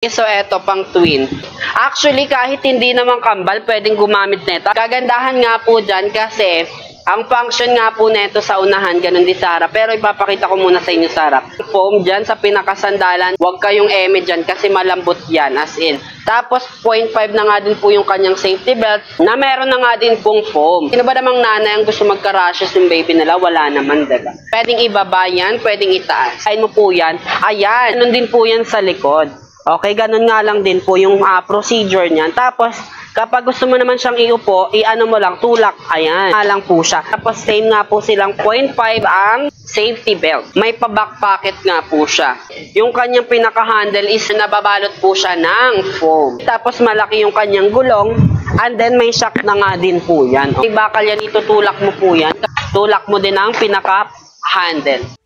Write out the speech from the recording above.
So, eto pang twin. Actually, kahit hindi naman kambal, pwedeng gumamit nito. Kagandahan nga po dyan kasi ang function nga po neto sa unahan, ganun din sa harap. Pero ipapakita ko muna sa inyo sa harap. Foam dyan sa pinakasandalan, huwag kayong eme dyan kasi malambot yan, as in. Tapos, 0.5 na nga din po yung kanyang safety belt na meron na nga din pong foam. Sino ba namang nanay ang gusto magka-rashes yung baby nila? Wala naman, diba? Pwedeng ibaba yan, pwedeng itaas. Kain mo po yan. Ayan, ganun din po yan sa likod. Okay, ganun nga lang din po yung procedure niyan. Tapos, kapag gusto mo naman siyang iupo, i-ano mo lang, tulak. Ayan, lang po siya. Tapos, same nga po silang 0.5 ang safety belt. May pa-back pocket nga po siya. Yung kanyang pinaka-handle is nababalot po siya ng foam. Tapos, malaki yung kanyang gulong. And then, may shock na nga din po yan. Okay, bakal yan, itutulak mo po yan. Tulak mo din ang pinaka-handle.